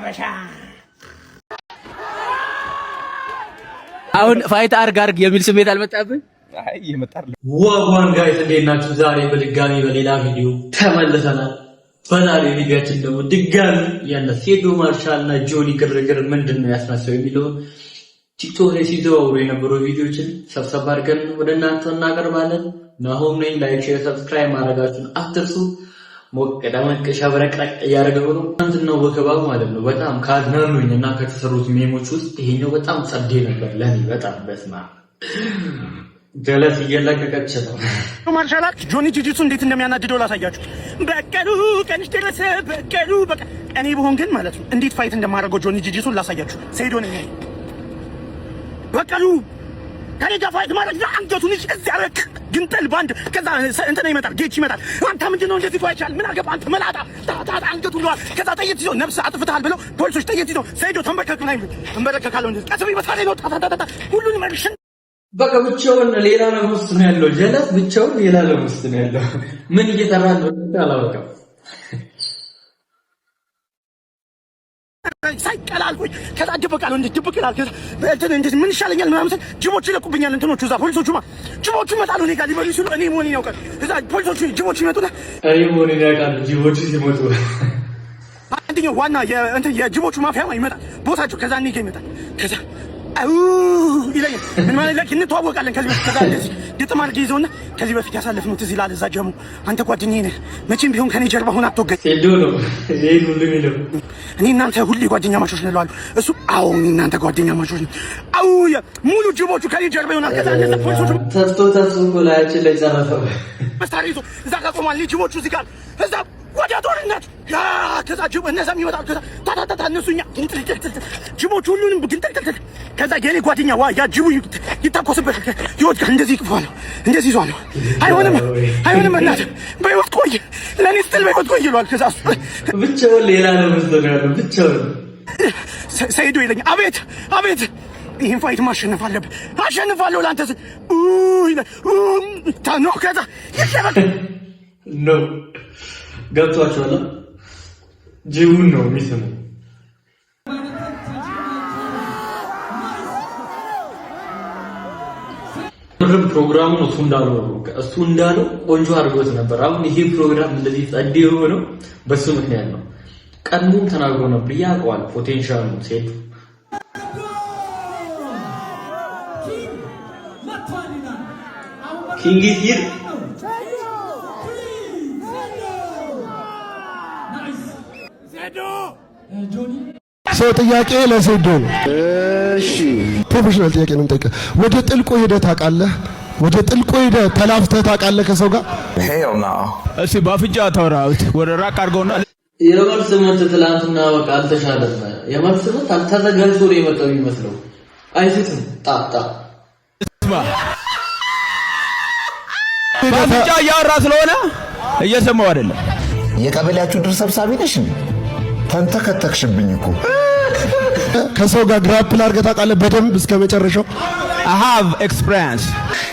አበሻ አሁን ፋይት አርግ የሚል ስሜት አልመጣብህ? አይ ይመጣል። ዋጓን ጋይስ እንዴት ናችሁ? ዛሬ በድጋሚ በሌላ ቪዲዮ ተመልሰናል። በዛሬ ቪዲዮአችን ደግሞ ድጋሚ ያለ ሴዶ ማርሻል እና ጆኒ ግርግር ምንድነው ያስነሳው የሚለው ቲክቶክ ላይ ሲዘዋወሩ የነበሩ ቪዲዮችን ሰብሰብ አድርገን ወደ እናንተ እናቀርባለን። ናሆም ነኝ። ላይክ፣ ሼር፣ ሰብስክራይብ ማድረጋችሁን አትርሱ። ሞቅ ደመቅ ሸብረቅረቅ እያደረገው ነው እንትነው ወከባው ማለት ነው። በጣም ካዝናኑኝ እና ከተሰሩት ሜሞች ውስጥ ይሄኛው በጣም ጸዴ ነበር ለኔ በጣም በስማ ጀለስ እየለቀቀች ነው። ማርሻላት ጆኒ ጂጂሱ እንዴት እንደሚያናድደው ላሳያችሁ። በቀሉ ቀንሽ ደረሰ በቀሉ በቃ እኔ ብሆን ግን ማለት ነው እንዴት ፋይት እንደማደርገው ጆኒ ጂጂሱን ላሳያችሁ። ሰይዶ ነኝ በቀሉ ከኔ ጋር ፋይት ማለት አንገቱን እዚህ ያረክ ግንጠል ባንድ ከዛ እንትና ይመጣል ጌች ይመጣል። አንተ ምንድነው እንደዚህ ፋይቻል ምን አገባ አንተ መላጣ ታታ አንገቱን ነው ከዛ ጠይት ይዞ ነፍስ አጥፍተሃል ብለው ፖሊሶች ጠይት ይዞ ሰይዶ ተንበርከክና ይሉ ተንበርከካለው እንደዚህ ቀስብ ይበታል ነው ታታ ሁሉን መልሽን በቃ ብቻውን ሌላ ነው ውስጥ ነው ያለው። ጀለስ ብቻውን ሌላ ነው ውስጥ ነው ያለው። ምን እየተራ ነው አላወቀም። ሳይቀላልኩኝ ከዛ ድብቃለሁ እንዴ ድብቅላል ከዛ እንትን እንደዚህ ምን ይሻለኛል ምናምን ጅቦች ይለቁብኛል። እንትኖቹ እዛ ፖሊሶቹማ ጅቦቹ ይመጣሉ እኔ ጋር ሊበሉ ሲሉ እኔ ሞኒ ነው ቀር እዛ ፖሊሶቹ ጅቦች ይመጡና እኔ ሞኒ ነው ያውቃሉ ጅቦቹ ሲመጡ አንደኛው ዋና የእንትን የጅቦቹ ማፊያ ይመጣል ቦታቸው ከዛ እኔ ጋር ይመጣል ከዛ አው ይለኛል ምን ማለት ለክ እንተዋወቃለን ከዚህ በፊት ከዛ እንደዚህ ግጥም አድርጌ ይዘውና ከዚህ በፊት ያሳለፍነው ትዝ ይላል። እዛ ጀሙ አንተ ጓደኛዬ ነህ መቼም ቢሆን ከኔ ጀርባ ሆነ አትወገድ ሴዶ ነው ይሄን ሁሉ የሚለው እኔ እናንተ ሁሌ ጓደኛ ማቾች ነን አሉ እሱ አው እናንተ ጓደኛ ማቾች ነን አው ሙሉ ጅቦቹ ከኔ ጀርባ ይሆናል። ከዛ እንደዛ ፖሊሶቹ ተስቶ ኮላያችን ላይ ጸረፈው መሳሪያ ይዞ እዛ ጋር ቆማል። ጅቦቹ እዚህ ጋር እዛ ወደ ጦርነት ያ ከዛ ጅቦ እነዛም ይመጣሉ። ከዛ ታታታ እነሱኛ ጅቦቹ ሁሉንም ግንጠልጠል ከዛ የኔ ጓደኛ ዋ ያ ጅቡ ይታኮስበት ይወድቃል። እንደዚህ ይቅፋለሁ እንደዚህ ይዟለሁ። አይሆንም እናት በህይወት ቆይ ለኔ ስትል በህይወት ቆይ ይሏል። ከዛ ብቻውን ሌላ ነው መስሎኝ ያለው ብቻውን ሰይዶ ይለኛል አቤት አቤት ይሄን ፋይት ማሸነፍ አለብህ አሸንፋለሁ ላንተ ታኖ ከዛ ይሸበክ ነው ገብቷችኋል። ጅቡን ነው የሚሰማው ፕሮግራሙ እሱ እንዳለው ቆንጆ አድርጎት ነበር። አሁን ይሄ ፕሮግራም እንደዚህ ጸዴ የሆነው በሱ ምክንያት ነው። ቀድሞም ተናግሮ ነበር ያውቀዋል ፖቴንሻሉ ሴት ኪንግ ሂር ሰው ጥያቄ ለሴዶ ነው። እሺ ፕሮፌሽናል ጥያቄ ነው የምጠይቀህ። ወደ ጥልቁ ሄደህ ታውቃለህ? ወደ ጥልቁ ሄደህ ተላፍተህ ታውቃለህ ከሰው ጋር? እሺ ባፍንጫ ተወራውት ወደ ራቅ አድርገውና የመልስ ምት ትላንትና በቃ አልተሻለም። የመልስ ምት አልተዘጋጅቶ ነው የመጣው የሚመስለው። አይሲትም ጣጣ ባፍንጫ እያወራ ስለሆነ እየሰማው አይደለም። የቀበሌያችሁ ድር ሰብሳቢ ነሽ? ተንተከተክሽብኝ እኮ ከሰው ጋር ግራፕል አድርገህ ታውቃለህ? በደንብ እስከ መጨረሻው I have experience።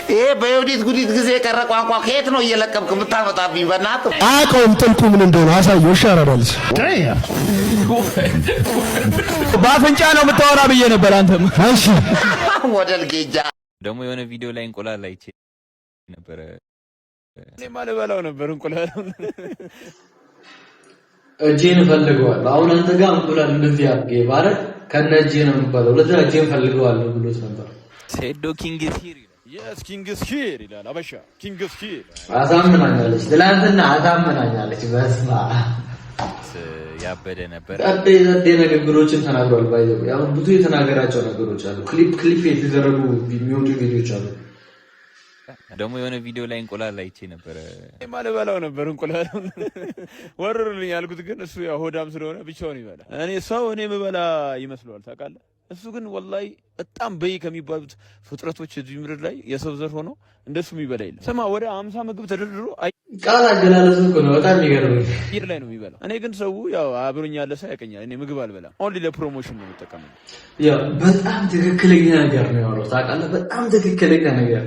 ይሄ በዮዲት ጉዲት ጊዜ የቀረ ቋንቋ ከየት ነው እየለቀምክ የምታመጣብኝ? በእናትህ አያውቀውም ጥልቁ ምን እንደሆነ አሳየው። እሺ አራዳልሽ ባፍንጫ ነው የምታወራ ብዬ ነበር። አንተም እሺ ወደል ጌጃ ደግሞ የሆነ ቪዲዮ ላይ እንቁላል ላይ ነበር እኔማ ልበላው ነበር እንቁላል እጄን ፈልገዋል። አሁን አንተ ጋር እንቁላል እንደዚህ አድርጌ ማለት ከነ እጄ ነው የምባለው። ለዛ እጄን ፈልገዋለሁ ብሎት ነበር። ሴዶ ኪንግ ኢዝ ሂር yes king is here ይላል አበሻ king is here አሳምናኛለች። ትላንትና አሳምናኛለች። በስማ ያበደ ነበር። አዴ ንግግሮችን ተናግሯል። ባይዘው ያው ብዙ የተናገራቸው ነገሮች አሉ። ክሊፕ የተደረጉ የሚወጡ ቪዲዮዎች አሉ። ደግሞ የሆነ ቪዲዮ ላይ እንቁላል ላይ ነበር እኔማ ልበላው ነበር እንቁላል ወረሩልኝ ያልኩት ግን እሱ ያው ሆዳም ስለሆነ ብቻውን ይበላል። እኔ ሰው እኔ ምበላ ይመስለዋል ታውቃለህ። እሱ ግን ወላሂ በጣም በይ ከሚባሉት ፍጥረቶች እዚህ ምድር ላይ የሰው ዘር ሆኖ እንደሱ የሚበላ የለም። ስማ ወደ 50 ምግብ ተደርድሮ ቃል አገላለጹ እኮ ነው በጣም የሚገርመኝ። ይር ላይ ነው የሚበላው። እኔ ግን ሰው ያው አብሮኝ ያለ ሰው ያቀኛል። እኔ ምግብ አልበላም። ኦንሊ ለፕሮሞሽን ነው የምጠቀመው። ያው በጣም ትክክለኛ ነገር ነው ያወራው ታውቃለህ። በጣም ትክክለኛ ነገር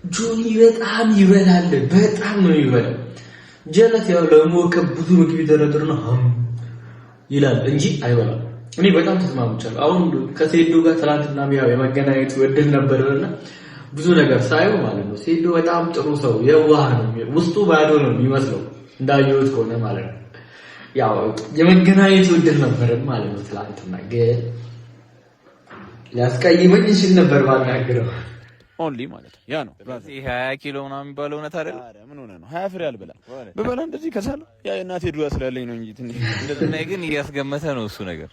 ጆኒ በጣም ይበላል። በጣም ነው ይበላል። ጀለስ ያው ለሞቀ ብዙ ምግብ ይደረድር ነው ይላል እንጂ አይበላም። እኔ በጣም ተስማምቻለሁ። አሁን ከሴዶ ጋር ትናንትና ያው የመገናኘቱ እድል ነበርና ብዙ ነገር ሳየው ማለት ነው ሴዶ በጣም ጥሩ ሰው የዋህ ነው። ውስጡ ባዶ ነው የሚመስለው እንዳየሁት ከሆነ ማለት ነው። ያው የመገናኘቱ እድል ነበረን ማለት ነው ትናንትና። ግን ሊያስቀይመኝ ይችል ነበር ባናግረው ኦንሊ ማለት ነው። ያ ነው ስለዚህ 20 ኪሎ ምናምን የሚባለው እውነት አይደል? ምን ሆነ ነው 20 ፍሬ አልበላ በበላ እንደዚህ ከሳለ ያ እናቴ ዱዓ ስላለኝ ነው እንጂ ትንሽ እንደዚህ ግን እያስገመተ ነው እሱ ነገር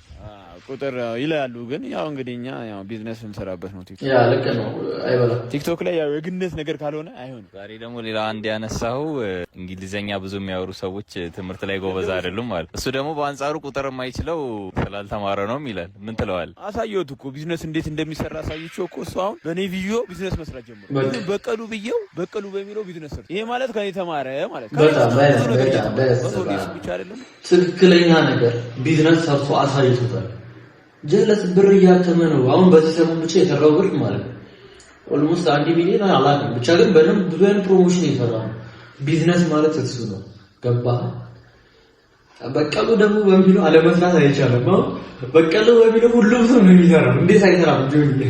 ቁጥር ይላሉ። ግን ያው እንግዲህ እኛ ያው ቢዝነስ እንሰራበት ነው ቲክቶክ። ያ ልክ ነው አይበላ ቲክቶክ ላይ ያው የግነት ነገር ካልሆነ አይሆንም። ዛሬ ደግሞ ሌላ አንድ ያነሳው እንግሊዘኛ ብዙ የሚያወሩ ሰዎች ትምህርት ላይ ጎበዝ አይደሉም ማለት እሱ ደግሞ በአንጻሩ ቁጥር የማይችለው ስላልተማረ ነው ይላል። ምን ትለዋል? አሳየሁት እኮ ቢዝነስ እንዴት እንደሚሰራ አሳይቼው እኮ እሱ አሁን በኔ ቪዲዮ ቢዝነስ መስራት ጀምሮ በቀሉ ብዬው በቀሉ በሚለው ቢዝነስ ሰርቶ ይሄ ማለት ከኔ ተማረ ማለት ብቻ አይደለም ትክክለኛ ነገር ቢዝነስ ሰርቶ አሳይቶታል። ጀለስ ብር እያተመ ነው አሁን በዚህ ሰሞን ብቻ የሰራው ብር ማለት ነው ኦልሞስት 1 ሚሊዮን አላውቅም ብቻ ግን በደንብ ብዙ አይነት ፕሮሞሽን ይሰራል። ቢዝነስ ማለት እሱ ነው። ገባህ? በቀሉ ደግሞ በሚለው አለመስራት አይቻልም። በቀሉ በሚለው ሁሉም ሰው ነው የሚሰራው። እንዴት አይሰራም? ጆኒ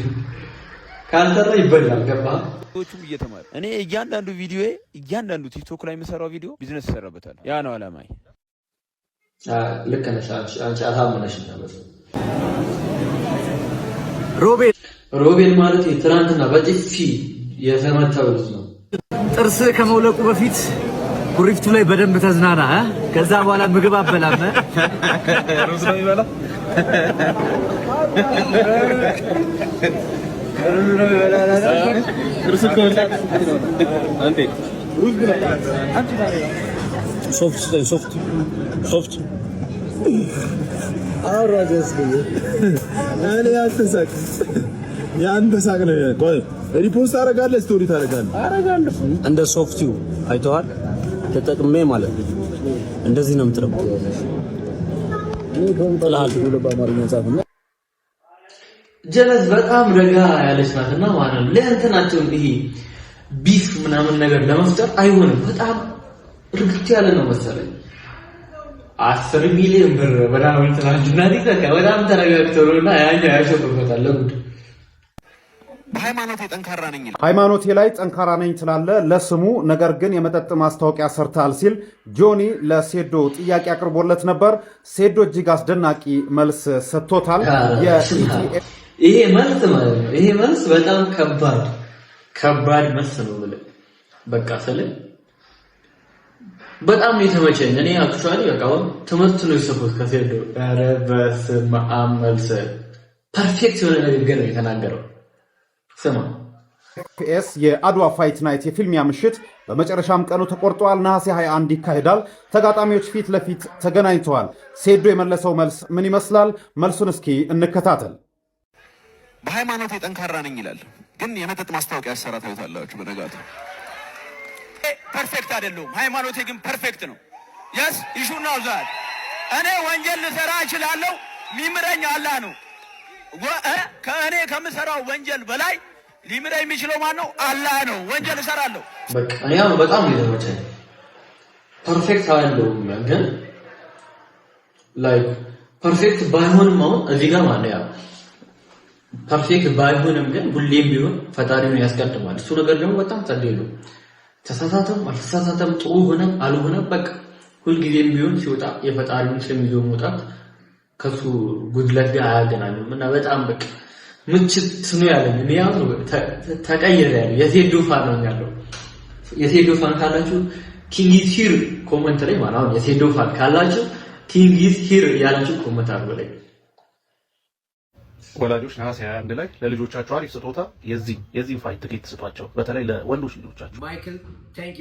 ካልሰራ ይበላል። ገባህ? ሰዎቹም እየተማረ እኔ እያንዳንዱ ቪዲዮ እያንዳንዱ ቲክቶክ ላይ የምሰራው ቪዲዮ ቢዝነስ ይሰራበታል። ያ ነው አላማዬ። ልክ ነሽ አንቺ አታምነሽ ነበር። ሮቤል ማለት ትናንትና በጥፊ የተመታው ልጅ ነው። ጥርስ ከመውለቁ በፊት ኩሪፍቱ ላይ በደንብ ተዝናና። ከዛ በኋላ ምግብ አበላም ሩዝ ነው ይበላ ሶፍት አውራጀስ ነው እኔ ያንተሳቅ ያንተሳቅ ነው። ቆይ ሪፖስት አደርጋለሁ፣ ስቶሪ ታደርጋለህ። እንደ ሶፍቲው አይተዋል ተጠቅሜ ማለት ነው። እንደዚህ ነው የምትለው። ጀለስ በጣም ረጋ ያለች ናትና ማለት ነው ለእንትናቸው ይሄ ቢፍ ምናምን ነገር ለመፍጠር አይሆንም። በጣም ርግት ያለ ነው መሰለኝ 10 ሚሊዮን ብር በጣም እንትናችሁና ዲከካ በጣም ተረጋግተውና ያኛ ያሸፈፈታል ለጉድ። በሃይማኖቴ ጠንካራ ነኝ ይላል። ሃይማኖቴ ላይ ጠንካራ ነኝ ትላለ ለስሙ፣ ነገር ግን የመጠጥ ማስታወቂያ ሰርታል ሲል ጆኒ ለሴዶ ጥያቄ አቅርቦለት ነበር። ሴዶ እጅግ አስደናቂ መልስ ሰጥቶታል። ይሄ መልስ ማለት ነው ይሄ መልስ በጣም ከባድ መልስ ነው ማለት በቃ ሰለኝ በጣም የተመቸኝ እኔ አክቹአሊ በቃ ትምህርት ነው የሰጡት ከሴዶ። ኧረ በስመ አብ መልስ ፐርፌክት የሆነ ንግግር ነው የተናገረው። ስማ ፒኤስ የአድዋ ፋይት ናይት የፊልሚያ ምሽት በመጨረሻም ቀኑ ተቆርጧል። ነሐሴ 21 ይካሄዳል። ተጋጣሚዎች ፊት ለፊት ተገናኝተዋል። ሴዶ የመለሰው መልስ ምን ይመስላል? መልሱን እስኪ እንከታተል። በሃይማኖቴ ጠንካራ ነኝ ይላል፣ ግን የመጠጥ ማስታወቂያ ሰራ ታዩታላችሁ በነጋቱ። ፐርፌክት አይደለም፣ ሃይማኖቴ ግን ፐርፌክት ነው። yes you should know that እኔ ወንጀል ልሰራ እችላለሁ፣ ሚምረኝ አላህ ነው። ከእኔ ከምሰራው ወንጀል በላይ ሊምረኝ የሚችለው ማን ነው? አላህ ነው። ወንጀል እሰራለሁ። በቃ ያው በጣም የተመቸኝ ፐርፌክት አይደለም፣ ግን ላይክ ፐርፌክት ባይሆንም አሁን እዚህ ጋር ማለት ያው ፐርፌክት ባይሆንም ግን ሁሌም ቢሆን ፈጣሪውን ያስቀድማል። እሱ ነገር ደግሞ በጣም ጸዴ ነው። ተሳሳተም አልተሳሳተም ጥሩ ሆነም አልሆነም በቃ ሁልጊዜም ቢሆን ሲወጣ የፈጣሪውን ስም ይዞ መውጣት ከሱ ጉድለት ጋር አያገናኙም እና በጣም በቃ ምችት ነው ያለኝ። እኔ ያው ተቀየረ ያለው የሴዶ ፋን ነው ያለው። የሴዶ ፋን ካላችሁ ኪንግ ኢዝ ሂር ኮሜንት ላይ ማለት ነው። የሴዶ ፋን ካላችሁ ኪንግ ኢዝ ሂር ያላችሁ ኮሜንት አድርጉ ላይ። ወላጆች ነሐሴ 21 ላይ ለልጆቻቸው አሪፍ ስጦታ የዚህ ፋይት ትኬት ስጧቸው፣ በተለይ ለወንዶች ልጆቻቸው። ማይክል ቴንክ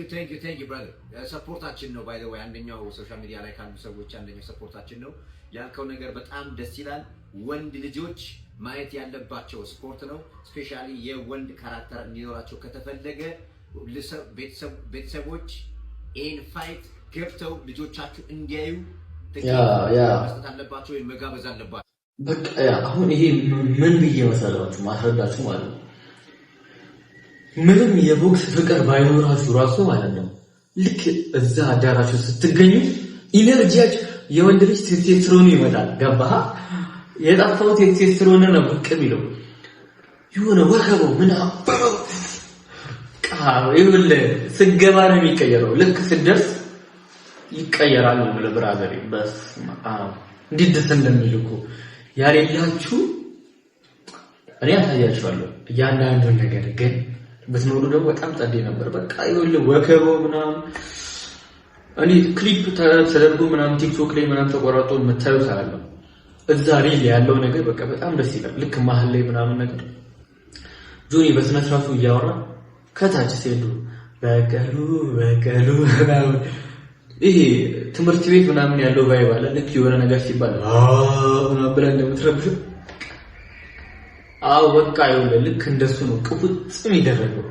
ዩ ብራዘር። ሰፖርታችን ነው ባይ ዘ ወይ አንደኛው ሶሻል ሚዲያ ላይ ካሉ ሰዎች አንደኛው ሰፖርታችን ነው። ያልከው ነገር በጣም ደስ ይላል። ወንድ ልጆች ማየት ያለባቸው ስፖርት ነው። ስፔሻሊ የወንድ ካራክተር እንዲኖራቸው ከተፈለገ ቤተሰቦች ይሄን ፋይት ገብተው ልጆቻችሁ እንዲያዩ መስጠት አለባቸው ወይም መጋበዝ አለባቸው። በቃ አሁን ይሄ ምን ብዬ መሰላችሁ ማስረዳችሁ ማለት ነው። ምንም የቦክስ ፍቅር ባይኖራችሁ ራሱ ማለት ነው ልክ እዛ አዳራሹ ስትገኙ ኢነርጂያችሁ የወንድ ልጅ ቴስቴስትሮኑ ይመጣል። ገባህ? የጠፋው ቴስቴስትሮን ነው ብቅ የሚለው የሆነ ወከቦ ምን አባው ይኸውልህ ስገባ ነው የሚቀየረው። ልክ ስደርስ ይቀየራል ነው ብለህ ብራዘር በስመ አብ እንዴት ደስ እንደሚል እኮ ያሌላችሁ እኔ አሳያችኋለሁ እያንዳንዱን ነገር። ግን ብትኖሩ ደግሞ በጣም ጸዴ ነበር። በቃ ይኸውልህ ወከቦ ምናምን እኔ ክሊፕ ተደርጎ ምናምን ቲክቶክ ላይ ምናምን ተቆራርጦ የምታዩት አለ። እዛ ሪል ያለው ነገር በቃ በጣም ደስ ይላል። ልክ መሀል ላይ ምናምን ነገር ጆኒ በስነ ስርዓቱ እያወራ ከታች ሲሄዱ በቀሉ ምናምን ይሄ ትምህርት ቤት ምናምን ያለው ቫይብ አለ። ልክ የሆነ ነገር ሲባል ምናምን ብለን እንደምትረብሹ አዎ በቃ ይኸውልህ ልክ እንደሱ ነው ቅቡጽም ይደረገው።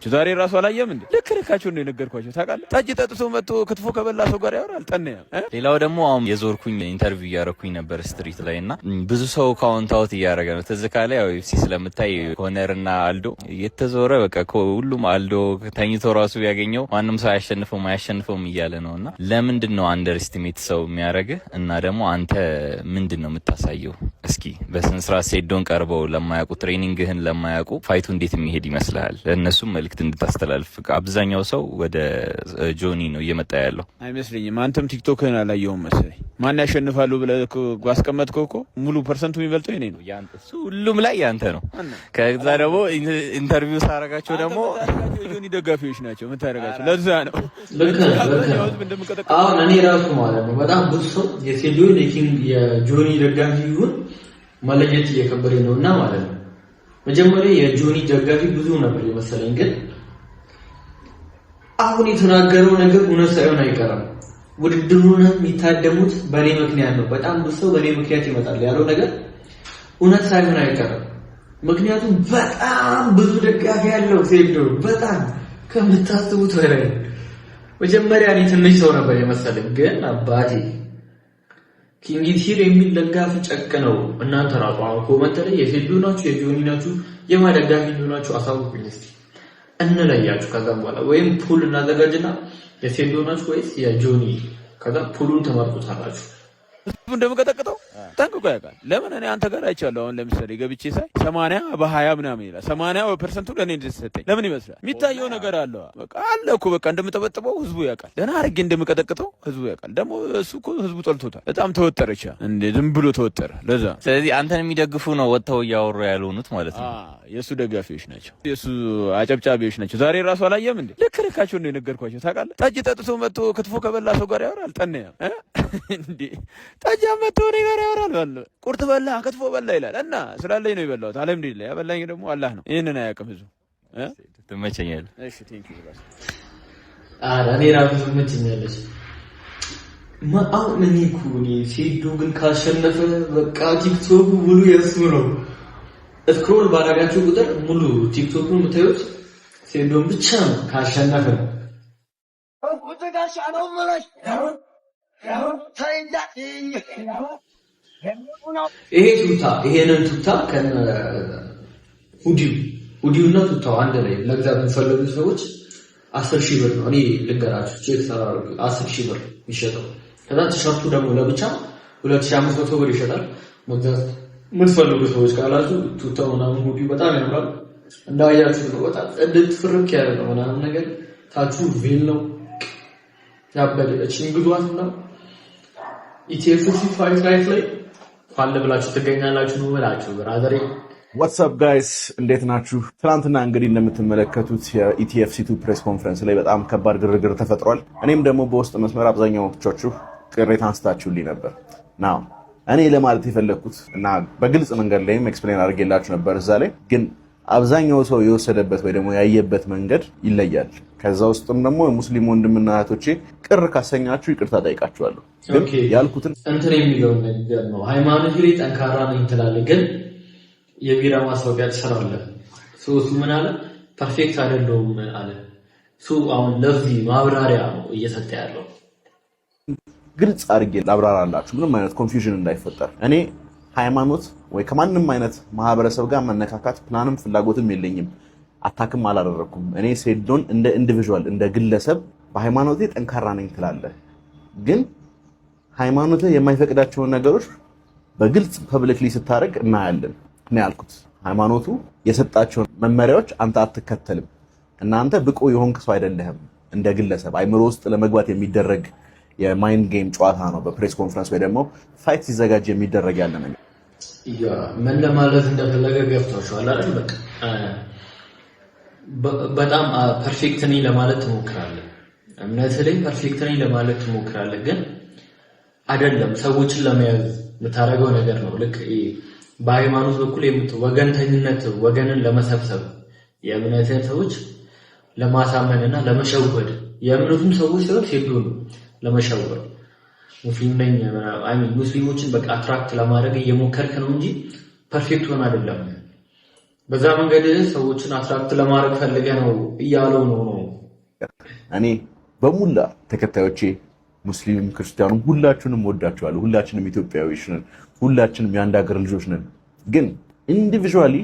ዛሬ ራሱ አላየም እንዴ? ልክ ልካቸውን ነው የነገርኳቸው። ታውቃለህ ጠጅ ጠጥቶ መጥቶ ክትፎ ከበላ ሰው ጋር ያወራል። ጠነያ ሌላው ደግሞ አሁን የዞርኩኝ ኢንተርቪው እያረኩኝ ነበር ስትሪት ላይ እና ብዙ ሰው ካውንት አውት እያደረገ ነው። ትዝ ካለ ያው ኤፍሲ ስለምታይ ኮነር እና አልዶ እየተዞረ በቃ ሁሉም አልዶ ተኝቶ ራሱ ያገኘው ማንም ሰው አያሸንፈውም እያለ ነው። እና ለምንድን ነው አንደር ኤስቲሜት ሰው የሚያደርግህ? እና ደግሞ አንተ ምንድን ነው የምታሳየው? እስኪ በስነ ስርዓት ሴዶን ቀርበው ለማያውቁ ትሬኒንግህን ለማያውቁ ፋይቱ እንዴት የሚሄድ ይመስልሃል? ለእነሱም መልክት እንድታስተላልፍ። አብዛኛው ሰው ወደ ጆኒ ነው እየመጣ ያለው አይመስለኝም። አንተም ቲክቶክህን አላየውም መሰለኝ። ማን ያሸንፋሉ ብለህ አስቀመጥከው እኮ ሙሉ ፐርሰንቱ የሚበልጠው የኔ ነው። ሁሉም ላይ ያንተ ነው። ከዛ ደግሞ ኢንተርቪው ሳረጋቸው ደግሞ ጆኒ ደጋፊዎች ናቸው የምታደርጋቸው። ለዛ ነው አሁን እኔ ራሱ ማለት ነው በጣም ብዙ ሰው የሴዶን የጆኒ ደጋፊ ይሁን መለየት እየከበደ ነው እና ማለት ነው መጀመሪያ የጆኒ ደጋፊ ብዙ ነበር የመሰለኝ። ግን አሁን የተናገረው ነገር እውነት ሳይሆን አይቀርም። ውድድሩን የሚታደሙት በኔ ምክንያት ነው፣ በጣም ብዙ ሰው በኔ ምክንያት ይመጣል ያለው ነገር እውነት ሳይሆን አይቀርም። ምክንያቱም በጣም ብዙ ደጋፊ ያለው ሴዶ በጣም ከምታስቡት በላይ። መጀመሪያ እኔ ትንሽ ሰው ነበር የመሰለኝ። ግን አባቴ ኪንግ ሂር የሚል ደጋፊ ጨቅ ነው። እናንተ ራሱ አሁን ኮመንት ላይ የሴዶ ናችሁ የጆኒ ናችሁ የማደጋፊ ናችሁ አሳውቁኝ እስኪ እንለያችሁ። ከዛ በኋላ ወይም ፑል እናዘጋጅና የሴዶ ናችሁ ወይስ የጆኒ ከዛ ፑሉን ተመርጡታላችሁ። እንደምቀጠቅጠው ጠንቅቆ ያውቃል። ለምን እኔ አንተ ጋር አይቻለሁ። አሁን ለምሳሌ ገብቼ ሳይ 80/20 ምናምን ይላል። 80% ለኔ እንደተሰጠኝ ለምን ይመስላል? የሚታየው ነገር አለ። በቃ አለ እኮ በቃ እንደምጠበጥበው ህዝቡ ያውቃል። ደህና አድርጌ እንደምቀጠቅጠው ህዝቡ ያውቃል። ደግሞ እሱ እኮ ህዝቡ ጠልቶታል። በጣም ተወጠረች እንዴ ዝም ብሎ ተወጠረ። ለዛ ስለዚህ አንተን የሚደግፉ ነው ወጥተው እያወሩ ያሉት ማለት ነው። የሱ ደጋፊዎች ናቸው፣ የሱ አጨብጫቢዎች ናቸው። ዛሬ ራሱ አላየም እንዴ? ልክ ልካቸውን ነው የነገርኳቸው። ታውቃለህ ጠጅ ጠጥቶ መጥቶ ክትፎ ከበላ ሰው ጋር ያወራል። ጠነያ እንዴ ጠጅ መጥቶ እኔ ጋር ያወራል። ቁርጥ በላ ክትፎ በላ ይላል። እና ስላለኝ ነው የበላሁት። አልሐምዱሊላህ ያበላኝ ደግሞ አላህ ነው። ይሄንን አያውቅም ህዝቡ። ትመቸኛለህ። እሺ ቴንክ ዩ ብራስ። እኔ ራሱ ትመቸኛለች። አሁን እኔ እኮ ሴዶ ግን ካሸነፈ በቃ ቲክቶክ ሙሉ የእሱ ነው። ስክሮል ባደረጋችሁ ቁጥር ሙሉ ቲክቶክን የምታዩት ሴዶን ብቻ ነው ካሸነፈ። ይሄ ቱታ ይሄንን ቱታ ከነ ሁዲውና ቱታው አንድ ላይ ለግዛት የሚፈልጉ ሰዎች 10,000 ብር ነው። እኔ ልንገራችሁ ቼክ ሰራሩ 10,000 ብር ይሸጣል። ከዛ ቲሸርቱ ደግሞ ለብቻ 2500 ብር ይሸጣል። መግዛት የምትፈልጉ ሰዎች ካላችሁ ቱታው ምናምን ሁዲው በጣም ያምራል። እንዳያችሁ ነው በጣም ጽድት ፍርክ ያለ ነው ምናምን ነገር ታቹ ቬል ነው ያበደች እንግዷት ነው። ኢቲኤፍሲ ፋይት ላይፍ ላይ ፋል ብላችሁ ትገኛላችሁ ነው ብላችሁ ብራዘር። ዋትስአፕ ጋይስ እንዴት ናችሁ? ትናንትና እንግዲህ እንደምትመለከቱት የኢቲኤፍሲ2 ፕሬስ ኮንፈረንስ ላይ በጣም ከባድ ግርግር ተፈጥሯል። እኔም ደግሞ በውስጥ መስመር አብዛኛዎቻችሁ ቅሬታ አንስታችሁልኝ ነበር። ናው እኔ ለማለት የፈለግኩት እና በግልጽ መንገድ ላይም ኤክስፕሌን አድርጌላችሁ ነበር። እዛ ላይ ግን አብዛኛው ሰው የወሰደበት ወይ ደግሞ ያየበት መንገድ ይለያል። ከዛ ውስጥም ደግሞ የሙስሊም ወንድምና እህቶቼ ቅር ካሰኛችሁ ይቅርታ ጠይቃችኋለሁ። ግን ያልኩትን እንትን የሚለው ነገር ነው። ሃይማኖት ላይ ጠንካራ ነኝ ትላለህ፣ ግን የቢራ ማስታወቂያ ትሰራለህ። እሱ ምን አለ? ፐርፌክት አይደለሁም አለ። አሁን ለዚህ ማብራሪያ ነው እየሰጠ ያለው። ግልጽ አድርጌ ላብራራላችሁ ምንም አይነት ኮንፊውዥን እንዳይፈጠር። እኔ ሃይማኖት ወይ ከማንም አይነት ማህበረሰብ ጋር መነካካት ፕላንም ፍላጎትም የለኝም። አታክም አላደረኩም። እኔ ሴዶን እንደ ኢንዲቪጁዋል እንደ ግለሰብ በሃይማኖቴ ጠንካራ ነኝ ትላለህ፣ ግን ሃይማኖት የማይፈቅዳቸውን ነገሮች በግልጽ ፐብሊክሊ ስታደርግ እናያለን ነው ያልኩት። ሃይማኖቱ የሰጣቸውን መመሪያዎች አንተ አትከተልም እና አንተ ብቁ የሆንክ ሰው አይደለህም እንደ ግለሰብ። አይምሮ ውስጥ ለመግባት የሚደረግ የማይንድ ጌም ጨዋታ ነው በፕሬስ ኮንፈረንስ ወይ ደግሞ ፋይት ሲዘጋጅ የሚደረግ ያለ ነገር። ምን ለማለት እንደፈለገ ገብቷችኋል አይደል? በጣም ፐርፌክት ነኝ ለማለት ትሞክራለህ፣ እምነት ላይ ፐርፌክት ነኝ ለማለት ትሞክራለህ፣ ግን አይደለም። ሰዎችን ለመያዝ የምታደርገው ነገር ነው። ልክ በሃይማኖት በኩል ወገንተኝነት፣ ወገንን ለመሰብሰብ የእምነትን ሰዎች ለማሳመንና ለመሸወድ የእምነቱም ሰዎች ሲሆን ሴዶን ለመሸወድ ሙስሊም ነኝ ሙስሊሞችን በቃ አትራክት ለማድረግ እየሞከርክ ነው እንጂ ፐርፌክት ሆነ አይደለም። በዛ መንገድ ሰዎችን አትራክት ለማድረግ ፈልገህ ነው እያለው ነው። እኔ በሙላ ተከታዮቼ ሙስሊም ክርስቲያኑም ሁላችሁንም ወዳችኋለሁ። ሁላችንም ኢትዮጵያዊዎች ነን። ሁላችንም የአንድ ሀገር ልጆች ነን። ግን ኢንዲቪዥዋሊ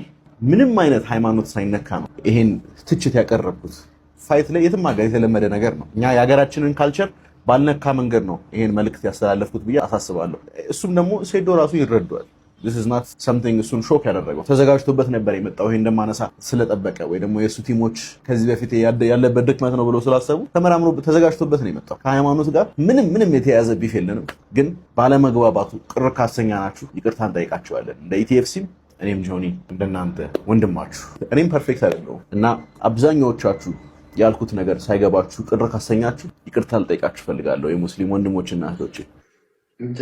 ምንም አይነት ሃይማኖት ሳይነካ ነው ይሄን ትችት ያቀረብኩት። ፋይት ላይ የትም ሀገር የተለመደ ነገር ነው። እኛ የሀገራችንን ካልቸር ባልነካ መንገድ ነው ይሄን መልእክት ያስተላለፍኩት ብዬ አሳስባለሁ። እሱም ደግሞ ሴዶ ራሱ ይረዳዋል። this is not something እሱን ሾክ ያደረገው ተዘጋጅቶበት ነበር የመጣው። ይሄን እንደማነሳ ስለጠበቀ ወይ ደግሞ የሱ ቲሞች ከዚህ በፊት ያለበት ድክመት ነው ብለው ስላሰቡ ተመራምሮ ተዘጋጅቶበት ነው የመጣው። ከሃይማኖት ጋር ምንም የተያያዘ ቢፍ የለንም። ግን ባለመግባባቱ ቅር ካሰኛናችሁ ይቅርታ እንጠይቃችኋለን። እንደ ኢቲኤፍሲም እኔም ጆኒ እንደናንተ ወንድማችሁ እኔም ፐርፌክት አይደለሁም እና አብዛኛዎቻችሁ ያልኩት ነገር ሳይገባችሁ ቅር ካሰኛችሁ ይቅርታ ልጠይቃችሁ ፈልጋለሁ የሙስሊም ወንድሞችና እህቶቼ።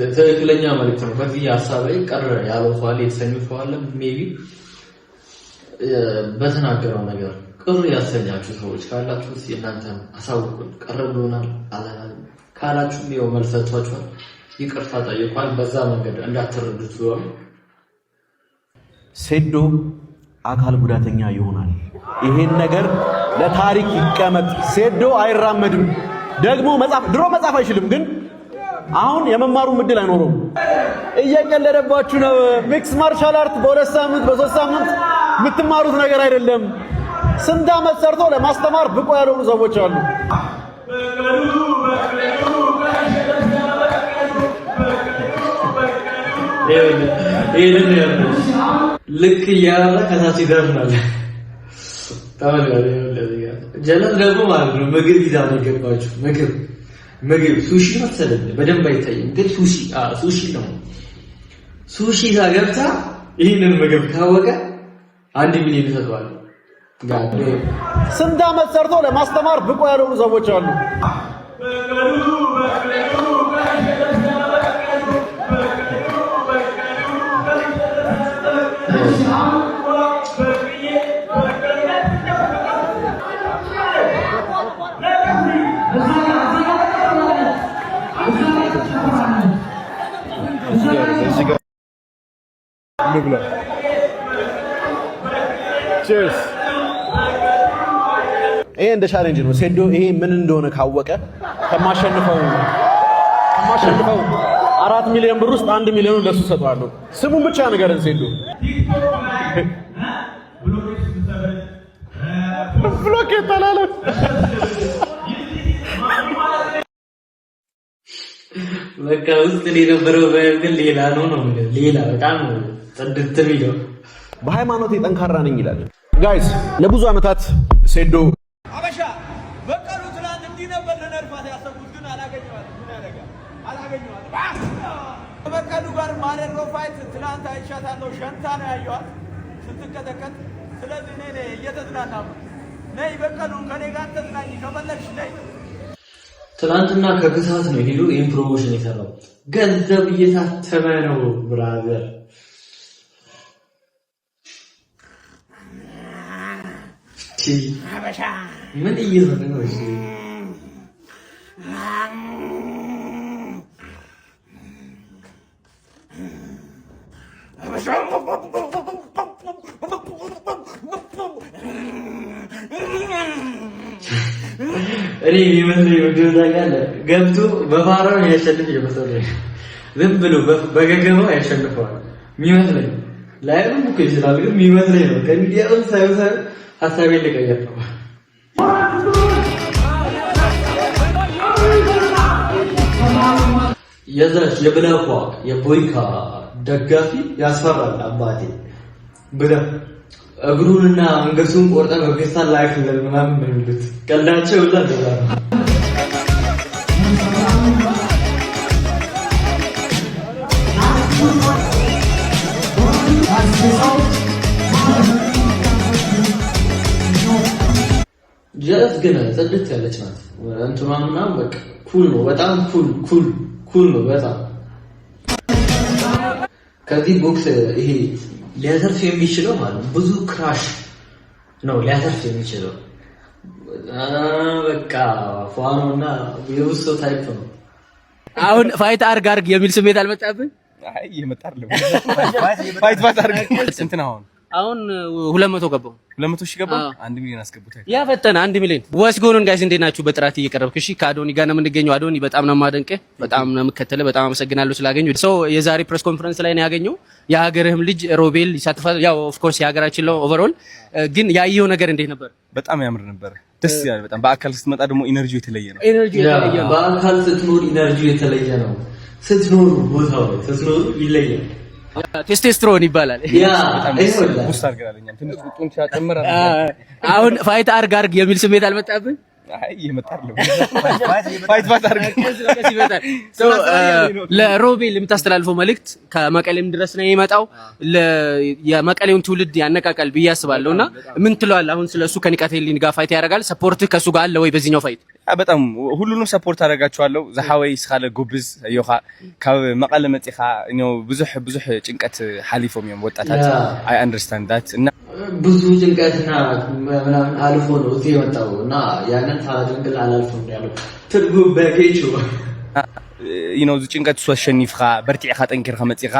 ትክክለኛ መልእክት ነው። በዚህ ሀሳብ ላይ ቀር ያለው ሰው አለ፣ የተሰኙት ሰው አለ። ሜቢ በተናገረው ነገር ቅር ያሰኛችሁ ሰዎች ካላችሁ እናንተ አሳውቁን። ቀር ብሎናል ካላችሁ ነው መልስ ሰጥቷችኋል፣ ይቅርታ ጠይቋል። በዛ መንገድ እንዳትረዱት ነው። ሴዶ አካል ጉዳተኛ ይሆናል። ይሄን ነገር ለታሪክ ይቀመጥ። ሴዶ አይራመድም። ደግሞ ድሮ መጻፍ አይችልም ግን አሁን የመማሩ እድል አይኖረውም። እየቀለደባችሁ ነው። ሚክስ ማርሻል አርት በ2 ሳምንት በ3 ሳምንት የምትማሩት ነገር አይደለም። ስንት ዓመት ሰርቶ ለማስተማር ብቁ ያልሆኑ ሰዎች አሉ። ልክ እያወራ ከታች ይደርሳል። ጀነት ደግሞ ማለት ነው ምግብ ይዛ ነው የገባችሁ። ምግብ ሱሺ መሰለኝ በደንብ አይታይም፣ ግን ሱሺ ነው። ሱሺ ገብታ ይህንን ምግብ ካወቀ 1 ሚሊዮን ይሰጠዋል። ስንት ዓመት ሰርቶ ለማስተማር ብቁ ያልሆኑ ሰዎች አሉ። ይሄ እንደ ቻሌንጅ ነው። ሴዶ ይሄ ምን እንደሆነ ካወቀ ከማሸንፈው 4 ሚሊዮን ብር ውስጥ 1 ሚሊዮን ለሱ ሰጥቷለሁ። ስሙን ብቻ ንገረን ሴዶ። ብሎኬት ተላለ። በቃ ውስጥ የነበረው ግን ሌላ ነው። ሌላ በጣም ጽድት ቢለው በሃይማኖት ጠንካራ ነኝ ይላል። ጋይስ ለብዙ ዓመታት ሴዶ አበሻ በቀሉ ትናንት እንዲህ ነበር ለነርፋት ያሰቡት ግን አላገኘዋል። ምን ያደርጋል? አላገኘዋል። በቀሉ ጋር ማደረው ፋይት ትናንት አይቻታለሁ። ሸንታ ነው ያየዋት ስትከተከት። ስለዚህ እኔ እየተዝናናሁ ነይ በቀሉ ከኔ ጋር ተዝናኝ ከፈለግሽ ነይ። ትናንትና ከግሳት ነው ሄዶ ይሄን ፕሮሞሽን የሰራው ገንዘብ እየታተመ ነው ብራዘር። አበሻ ምን እየሰራ ነው? እሺ አበሻ እኔ የሚመስለኝ ወዲሁ ታውቃለህ፣ ገብቶ በባህራው ያሸንፍ ይመስለኛል። ዝም ብሎ በገገማው ያሸንፈዋል የሚመስለኝ። ላይም እኮ ይችላል ግን የሚመስለኝ ነው። ከሚዲያውን ሳይሆን ሀሳቤን ልቀይር ነው። የዛች የብላኳ የቦይካ ደጋፊ ያስፈራል አባቴ ብለህ እግሩንና አንገቱን ቆርጠ በፌስታል ላይ ፍለል ምናምን ነው የሚሉት። ቀልዳቸው ሁላ ደጋ ጀለስ ግን ጽድት ያለች ናት። እንትኗ ምናምን በቃ ኩል ነው፣ በጣም ኩል ነው በጣም። ከዚህ ቦክስ ይሄ ሊያተርፍ የሚችለው ማለት ብዙ ክራሽ ነው ሊያተርፍ የሚችለው። በቃ ፏኖና የውስጥ ታይፕ ነው። አሁን ፋይት አርግ የሚል ስሜት አልመጣብህ? አይ ይመጣል። ፋይት አርግ እንትን አሁን 200 ገባው። 200 ሺህ ገባው። 1 ሚሊዮን አስገቡታል። ያ ፈተና 1 ሚሊዮን ወስ ጎኑን ጋይስ እንዴት ናችሁ? በጥራት እየቀረብክ እሺ። ከአዶኒ ጋር ነው የምንገኘው። አዶኒ በጣም ነው የማደንቅህ፣ በጣም ነው የምከተልህ። በጣም አመሰግናለሁ ስላገኘሁ። የዛሬ ፕሬስ ኮንፈረንስ ላይ ነው ያገኘው። የሀገርህም ልጅ ሮቤል ይሳተፋል። ያው ኦፍ ኮርስ የሀገራችን ነው ኦቨርኦል። ግን ያየው ነገር እንዴት ነበር? በጣም ያምር ነበር። ደስ ይላል በጣም። በአካል ስትመጣ ደግሞ ኢነርጂው የተለየ ነው። በአካል ስትኖር ኢነርጂው የተለየ ነው። ስትኖር ቦታው ስትኖር ይለያል። ቴስቴስትሮን ይባላል። ያ ውስጥ አርጋለኛል ትንሽ ጡንቻ ጨምራለሁ። አሁን ፋይት አርግ የሚል ስሜት አልመጣብህ? አይ ይመጣል። ፋይት አርግ ለሮቤል የምታስተላልፈው መልእክት ከመቀሌም ድረስ ነው የመጣው። የመቀሌውን ትውልድ ያነቃቃል ብዬ አስባለሁና ምን ትለዋለህ? አሁን ስለሱ ከኒቃቴሊን ጋር ፋይት ያደርጋል። ሰፖርት ከሱ ጋር አለ ወይ በዚህኛው ፋይት? በጣም ሁሉንም ሰፖርት አደርጋቸዋለሁ። ዘሐወይ ስኻለ ጉብዝ አዮኻ ካብ መቀለ መጽኻ ነው ብዙሕ ጭንቀት ሓሊፎም እዮም ወጣታት። አይ አንደርስታንድ ዳት እና ብዙ ጭንቀትና ምናምን አልፎ ነው እዚህ የመጣው እና ያንን ታላጅንግል አላልፎም ያለው ትርጉም በጌቹ ጭንቀት ሸኒፍኻ በርቲዕኻ ጠንኪርኻ መጽኻ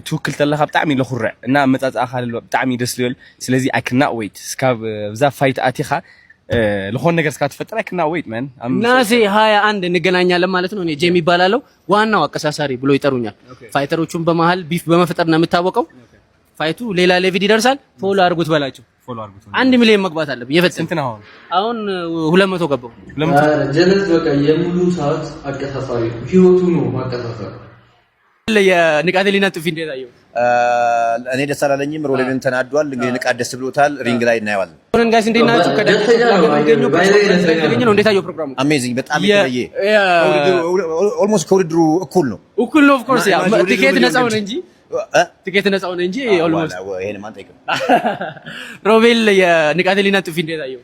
ትውክል ተለኻ ብጣዕሚ ለኹርዕ እና መጻጻእኻ ብጣዕሚ ደስ ልብል። ስለዚ አይ ካናት ዌይት እስካብ ብዛ ፋይት አቲኻ ለሆነ ነገር እስካትፈጠር አይ ካናት ዌይት ማን። ናሴ 21 እንገናኛለን ማለት ነው። እኔ ጄሚ ይባላልው ዋናው አቀሳሳሪ ብሎ ይጠሩኛል። ፋይተሮቹን በመሃል ቢፍ በመፍጠር ነው የምታወቀው። ፋይቱ ሌላ ሌቪድ ይደርሳል። ፎሎ አድርጉት በላቸው። 1 ሚሊዮን መግባት አለብኝ። ስንት ነው አሁን 200 ገባው። ጀለስ በቃ የሙሉ ሰዓት አቀሳሳሪ ህይወቱ ነው ማቀሳሳሪ። የኒቃቴሊና ጥፊ እንዴት አየው? እኔ ደስ አላለኝም። ሮቤልን ተናዷል። እንግዲህ ንቃት ደስ ብሎታል። ሪንግ ላይ እናየዋለን። ሆነን ጋይስ እንዴት ናችሁ? ከደገኘው ነው እንዴት አየው ፕሮግራሙ? አሜዚንግ በጣም የተለየ ኦልሞስት ከውድድሩ እኩል ነው። ኦፍ ኮርስ ያ ቲኬት ነፃ ሆነ እንጂ ኦልሞስት ይሄን ማን ጠይቀው። ሮቤል የኒቃቴሊና ጥፊ እንዴት አየው?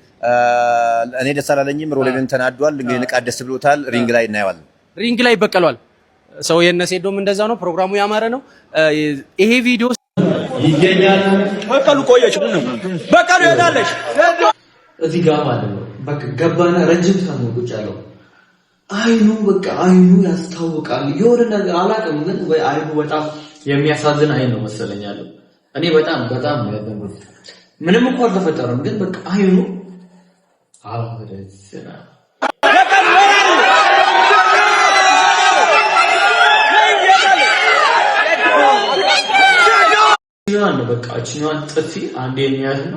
እኔ ደስ አላለኝም። ሮቤልን ተናዷል። እንግዲህ ንቃት ደስ ብሎታል። ሪንግ ላይ እናየዋለን። ሪንግ ላይ ይበቀሏል። ሰው የነሴዶም እንደዛ ነው። ፕሮግራሙ ያማረ ነው። ይሄ ቪዲዮ ይገኛል። በቀሉ ቆየች በቀሉ ይሄዳለች እዚህ ጋር ማለት ነው። በቃ ገባና ረጅም ሰዓት ነው ቁጭ ያለው። አይኑ በቃ አይኑ ያስታውቃል። የሆነ ነገር አላውቅም፣ ግን ወይ አይኑ በጣም የሚያሳዝን አይን ነው መሰለኝ ያለው። እኔ በጣም ያደንኩት ምንም እንኳን አልተፈጠረም፣ ግን በቃ አይኑ አወደሰና ነው በቃ እቺኛዋን ጥፊ አንዴ የሚያዝና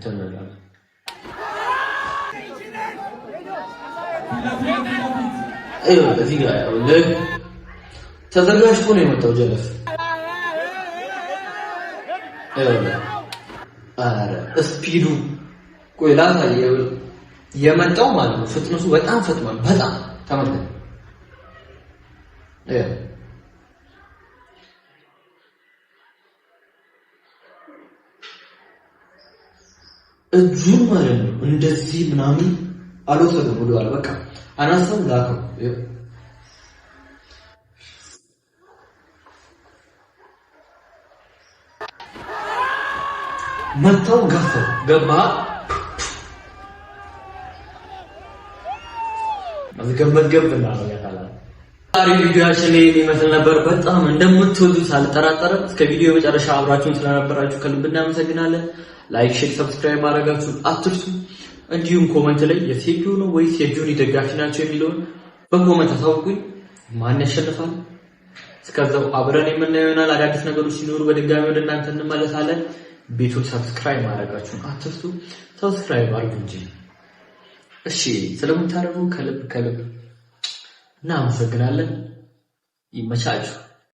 ተነላለ። እዚህ ጋር ተዘጋጅቶ ነው የመጣው ጀለስ። አረ ስፒዱ ቆይ ላሳየው የመጣው ማለት ነው። ፍጥነቱ በጣም ፈጥኗል። በጣም ተመልከት። እጁን ማለት ነው እንደዚህ ምናምን አልወሰደም ወደኋላ። በቃ አናሳው ላከው። መታው ገፋው ገባ። ገበና ነው ያታላ። ዛሬ ቪዲዮአችን ላይ ይመስል ነበር። በጣም እንደምትወዱት አልጠራጠርም። እስከ ቪዲዮ መጨረሻ አብራችሁን ስለነበራችሁ ከልብ እናመሰግናለን። ላይክ፣ ሼር፣ ሰብስክራይብ ማድረጋችሁን አትርሱ። እንዲሁም ኮሜንት ላይ የሴጆ ነው ወይስ የጆኒ ደጋፊ ናቸው የሚለውን በኮሜንት አሳውቁኝ። ማን ያሸንፋል? እስከዛው አብረን የምናየው ይሆናል። አዳዲስ ነገሮች ሲኖሩ በድጋሚ ወደ እናንተ እንመለሳለን። ቤቱን ሰብስክራይብ ማድረጋችሁን አትርሱ። ሰብስክራይብ አድርጉ እንጂ እሺ። ስለምታደርጉ ከልብ እናመሰግናለን። ይመቻችሁ።